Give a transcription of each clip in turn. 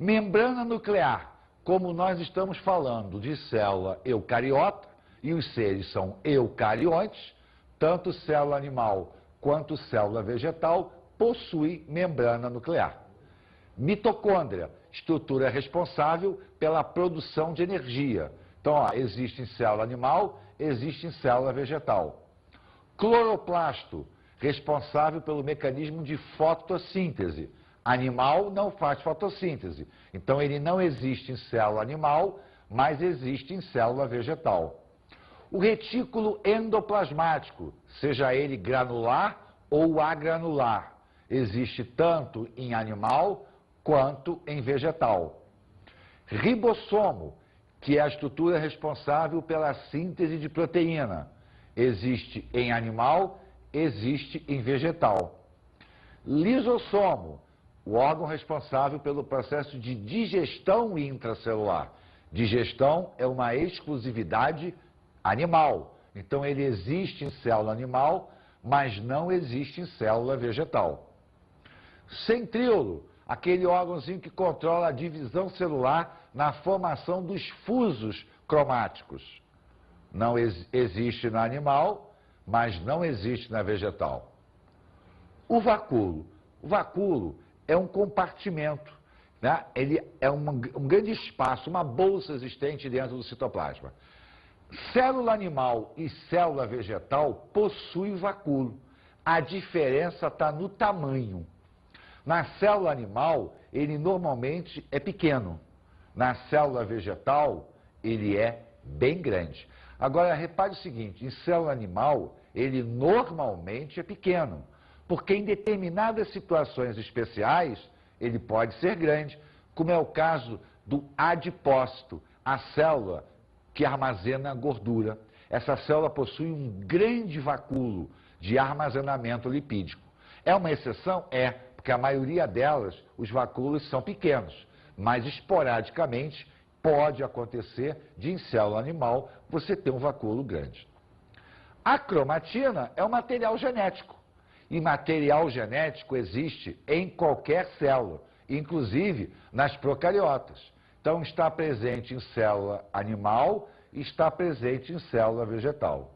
Membrana nuclear, como nós estamos falando de célula eucariota, e os seres são eucariontes, tanto célula animal quanto célula vegetal possui membrana nuclear. Mitocôndria, estrutura responsável pela produção de energia. Então, ó, existe em célula animal, existe em célula vegetal. Cloroplasto, responsável pelo mecanismo de fotossíntese. Animal não faz fotossíntese, então ele não existe em célula animal, mas existe em célula vegetal. O retículo endoplasmático, seja ele granular ou agranular, existe tanto em animal quanto em vegetal. Ribossomo, que é a estrutura responsável pela síntese de proteína, existe em animal, existe em vegetal. Lisossomo, o órgão responsável pelo processo de digestão intracelular. Digestão é uma exclusividade animal. Então, ele existe em célula animal, mas não existe em célula vegetal. Centríolo, aquele órgãozinho que controla a divisão celular na formação dos fusos cromáticos. Não existe na animal, mas não existe na vegetal. O vacúolo. O vacúolo é um compartimento, né? Ele é um grande espaço, uma bolsa existente dentro do citoplasma. Célula animal e célula vegetal possuem vacúolo. A diferença está no tamanho. Na célula animal, ele normalmente é pequeno. Na célula vegetal, ele é bem grande. Agora, repare o seguinte, em célula animal, ele normalmente é pequeno, porque em determinadas situações especiais, ele pode ser grande, como é o caso do adipócito, a célula que armazena gordura. Essa célula possui um grande vacúolo de armazenamento lipídico. É uma exceção? É, porque a maioria delas, os vacúolos são pequenos, mas esporadicamente pode acontecer de em célula animal você ter um vacúolo grande. A cromatina é um material genético. E material genético existe em qualquer célula, inclusive nas procariotas. Então, está presente em célula animal e está presente em célula vegetal.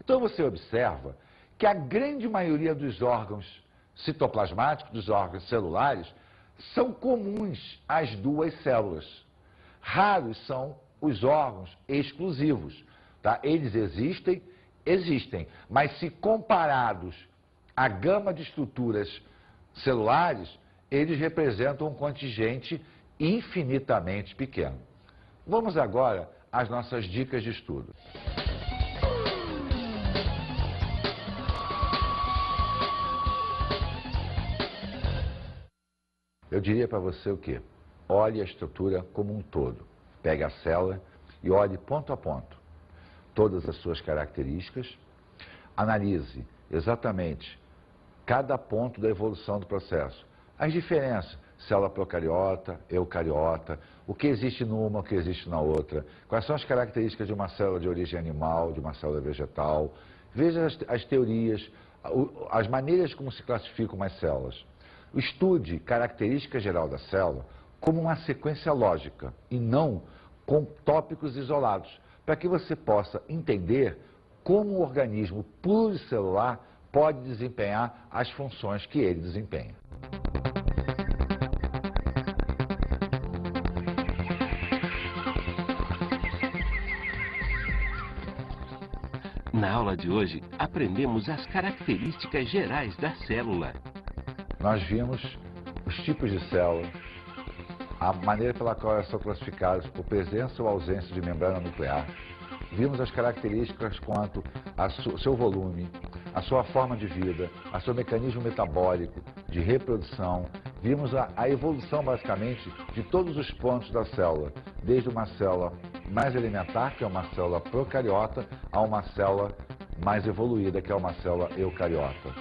Então, você observa que a grande maioria dos órgãos citoplasmáticos, dos órgãos celulares, são comuns às duas células. Raros são os órgãos exclusivos. Tá? Eles existem, mas se comparados à gama de estruturas celulares, eles representam um contingente infinitamente pequeno. Vamos agora às nossas dicas de estudo. Eu diria para você o quê? Olhe a estrutura como um todo. Pegue a célula e olhe ponto a ponto todas as suas características. Analise exatamente cada ponto da evolução do processo. As diferenças, célula procariota, eucariota, o que existe numa, o que existe na outra, quais são as características de uma célula de origem animal, de uma célula vegetal. Veja as teorias, as maneiras como se classificam as células. Estude característica geral da célula como uma sequência lógica e não com tópicos isolados, para que você possa entender como o organismo pluricelular pode desempenhar as funções que ele desempenha. Na aula de hoje, aprendemos as características gerais da célula. Nós vimos os tipos de célula, a maneira pela qual elas são classificadas por presença ou ausência de membrana nuclear. Vimos as características quanto ao seu volume, a sua forma de vida, a seu mecanismo metabólico, de reprodução. Vimos a evolução, basicamente, de todos os pontos da célula, desde uma célula mais elementar, que é uma célula procariota, a uma célula mais evoluída, que é uma célula eucariota.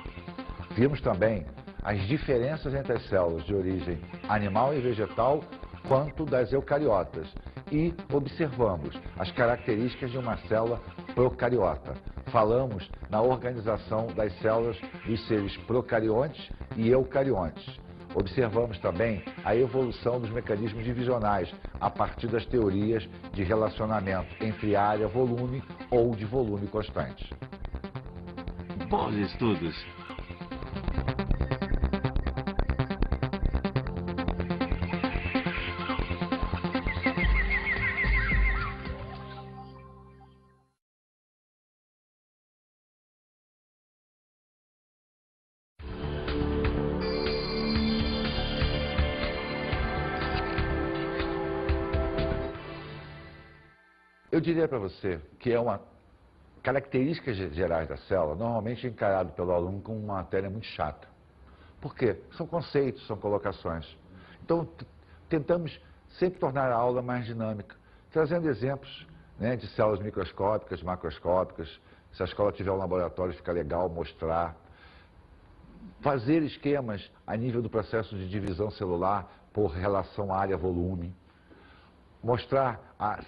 Vimos também as diferenças entre as células de origem animal e vegetal, quanto das eucariotas. E observamos as características de uma célula procariota. Falamos na organização das células dos seres procariontes e eucariontes. Observamos também a evolução dos mecanismos divisionais a partir das teorias de relacionamento entre área-volume ou de volume constante. Bons estudos! Eu diria para você que é uma características gerais da célula, normalmente encarado pelo aluno como uma matéria muito chata. Por quê? São conceitos, são colocações. Então, tentamos sempre tornar a aula mais dinâmica, trazendo exemplos, né, de células microscópicas, macroscópicas. Se a escola tiver um laboratório, fica legal mostrar. Fazer esquemas a nível do processo de divisão celular por relação área-volume. Mostrar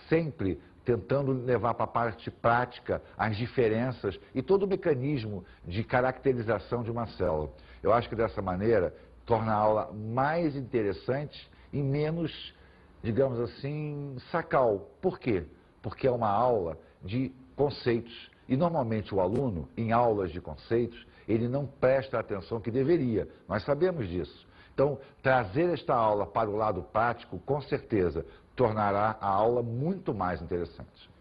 sempre tentando levar para a parte prática as diferenças e todo o mecanismo de caracterização de uma célula. Eu acho que dessa maneira torna a aula mais interessante e menos, digamos assim, sacal. Por quê? Porque é uma aula de conceitos. E normalmente o aluno, em aulas de conceitos, ele não presta a atenção que deveria. Nós sabemos disso. Então, trazer esta aula para o lado prático, com certeza, tornará a aula muito mais interessante.